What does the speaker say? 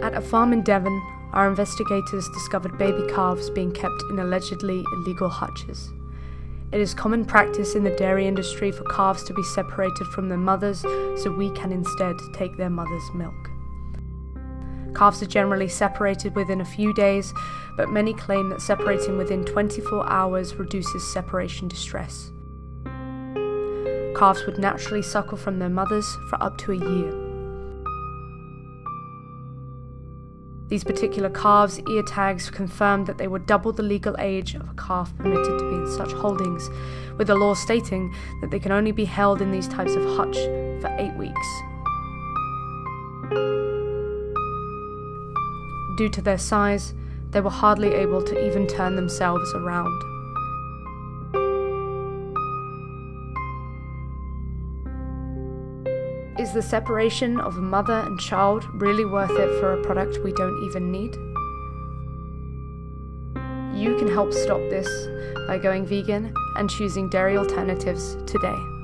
At a farm in Devon, our investigators discovered baby calves being kept in allegedly illegal hutches. It is common practice in the dairy industry for calves to be separated from their mothers so we can instead take their mother's milk. Calves are generally separated within a few days, but many claim that separating within 24 hours reduces separation distress. Calves would naturally suckle from their mothers for up to a year. These particular calves' ear tags confirmed that they were double the legal age of a calf permitted to be in such holdings, with the law stating that they can only be held in these types of hutch for 8 weeks. Due to their size, they were hardly able to even turn themselves around. Is the separation of a mother and child really worth it for a product we don't even need? You can help stop this by going vegan and choosing dairy alternatives today.